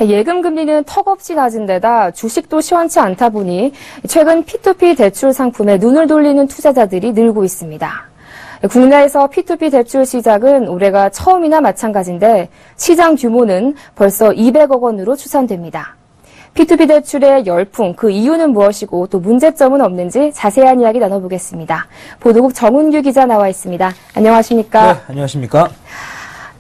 예금 금리는 턱없이 낮은 데다 주식도 시원치 않다 보니 최근 P2P 대출 상품에 눈을 돌리는 투자자들이 늘고 있습니다. 국내에서 P2P 대출 시작은 올해가 처음이나 마찬가지인데 시장 규모는 벌써 200억 원으로 추산됩니다. P2P 대출의 열풍, 그 이유는 무엇이고 또 문제점은 없는지 자세한 이야기 나눠보겠습니다. 보도국 정은규 기자 나와 있습니다. 안녕하십니까? 네, 안녕하십니까?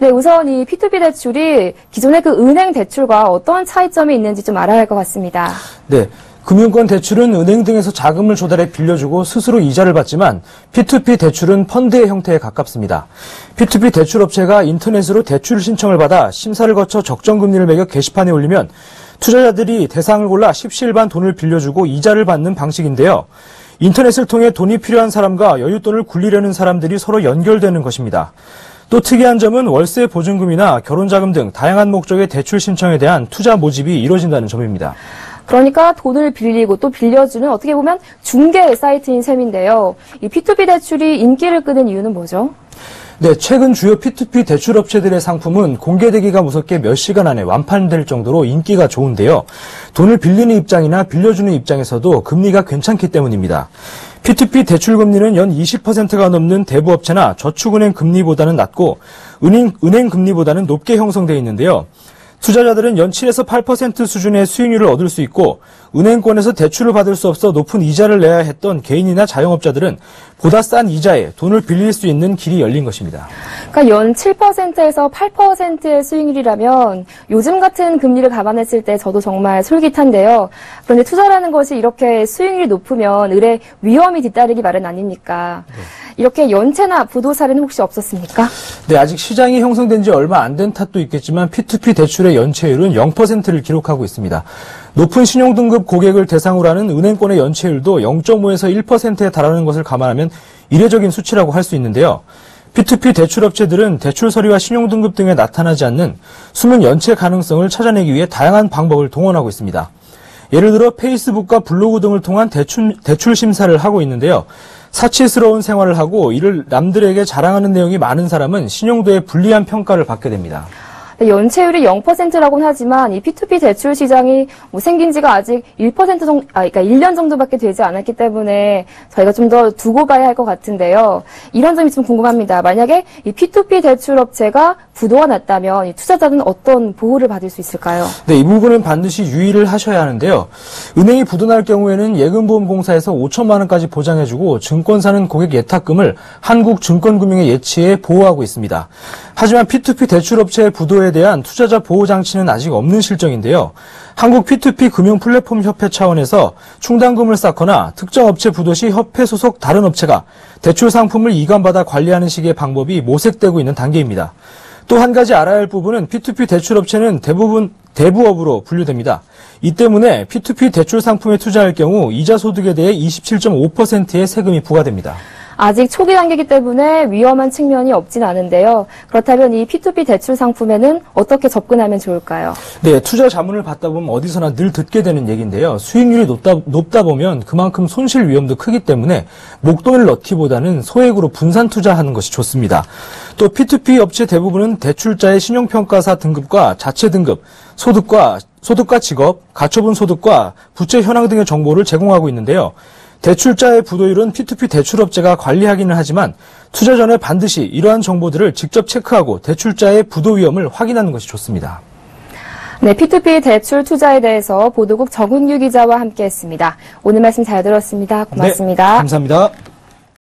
네, 우선 이 P2P 대출이 기존의 그 은행 대출과 어떤 차이점이 있는지 좀 알아야 할 것 같습니다. 네. 금융권 대출은 은행 등에서 자금을 조달해 빌려주고 스스로 이자를 받지만 P2P 대출은 펀드의 형태에 가깝습니다. P2P 대출 업체가 인터넷으로 대출 신청을 받아 심사를 거쳐 적정 금리를 매겨 게시판에 올리면 투자자들이 대상을 골라 십시일반 돈을 빌려주고 이자를 받는 방식인데요. 인터넷을 통해 돈이 필요한 사람과 여윳돈을 굴리려는 사람들이 서로 연결되는 것입니다. 또 특이한 점은 월세 보증금이나 결혼자금 등 다양한 목적의 대출 신청에 대한 투자 모집이 이루어진다는 점입니다. 그러니까 돈을 빌리고 또 빌려주는 어떻게 보면 중개 사이트인 셈인데요. 이 P2P 대출이 인기를 끄는 이유는 뭐죠? 네, 최근 주요 P2P 대출 업체들의 상품은 공개되기가 무섭게 몇 시간 안에 완판될 정도로 인기가 좋은데요. 돈을 빌리는 입장이나 빌려주는 입장에서도 금리가 괜찮기 때문입니다. P2P 대출 금리는 연 20%가 넘는 대부업체나 저축은행 금리보다는 낮고 은행 금리보다는 높게 형성되어 있는데요. 투자자들은 연 7에서 8% 수준의 수익률을 얻을 수 있고 은행권에서 대출을 받을 수 없어 높은 이자를 내야 했던 개인이나 자영업자들은 보다 싼 이자에 돈을 빌릴 수 있는 길이 열린 것입니다. 그러니까 연 7%에서 8%의 수익률이라면 요즘 같은 금리를 감안했을 때 저도 정말 솔깃한데요. 그런데 투자라는 것이 이렇게 수익률이 높으면 을에 위험이 뒤따르기 마련 아닙니까? 네. 이렇게 연체나 부도 사례는 혹시 없었습니까? 네, 아직 시장이 형성된 지 얼마 안 된 탓도 있겠지만 P2P 대출의 연체율은 0%를 기록하고 있습니다. 높은 신용등급 고객을 대상으로 하는 은행권의 연체율도 0.5에서 1%에 달하는 것을 감안하면 이례적인 수치라고 할 수 있는데요. P2P 대출업체들은 대출 서류와 신용등급 등에 나타나지 않는 숨은 연체 가능성을 찾아내기 위해 다양한 방법을 동원하고 있습니다. 예를 들어 페이스북과 블로그 등을 통한 대출 심사를 하고 있는데요. 사치스러운 생활을 하고 이를 남들에게 자랑하는 내용이 많은 사람은 신용도에 불리한 평가를 받게 됩니다. 연체율이 0%라고는 하지만 이 P2P 대출 시장이 생긴 지가 아직 1% 정도, 그러니까 1년 정도밖에 되지 않았기 때문에 저희가 좀 더 두고 봐야 할 것 같은데요. 이런 점이 좀 궁금합니다. 만약에 이 P2P 대출 업체가 부도가 났다면 이 투자자는 어떤 보호를 받을 수 있을까요? 네, 이 부분은 반드시 유의를 하셔야 하는데요. 은행이 부도날 경우에는 예금보험공사에서 5천만 원까지 보장해주고 증권사는 고객 예탁금을 한국증권금융에 예치해 보호하고 있습니다. 하지만 P2P 대출업체의 부도에 대한 투자자 보호 장치는 아직 없는 실정인데요. 한국 P2P 금융 플랫폼 협회 차원에서 충당금을 쌓거나 특정 업체 부도 시 협회 소속 다른 업체가 대출 상품을 이관받아 관리하는 식의 방법이 모색되고 있는 단계입니다. 또 한 가지 알아야 할 부분은 P2P 대출업체는 대부분 대부업으로 분류됩니다. 이 때문에 P2P 대출 상품에 투자할 경우 이자 소득에 대해 27.5%의 세금이 부과됩니다. 아직 초기 단계이기 때문에 위험한 측면이 없진 않은데요. 그렇다면 이 P2P 대출 상품에는 어떻게 접근하면 좋을까요? 네, 투자 자문을 받다 보면 어디서나 늘 듣게 되는 얘기인데요. 수익률이 높다 보면 그만큼 손실 위험도 크기 때문에 목돈을 넣기보다는 소액으로 분산 투자하는 것이 좋습니다. 또 P2P 업체 대부분은 대출자의 신용평가사 등급과 자체 등급, 소득과 직업, 가처분 소득과 부채 현황 등의 정보를 제공하고 있는데요. 대출자의 부도율은 P2P 대출업체가 관리하기는 하지만 투자 전에 반드시 이러한 정보들을 직접 체크하고 대출자의 부도 위험을 확인하는 것이 좋습니다. 네, P2P 대출 투자에 대해서 보도국 정은규 기자와 함께했습니다. 오늘 말씀 잘 들었습니다. 고맙습니다. 네, 감사합니다.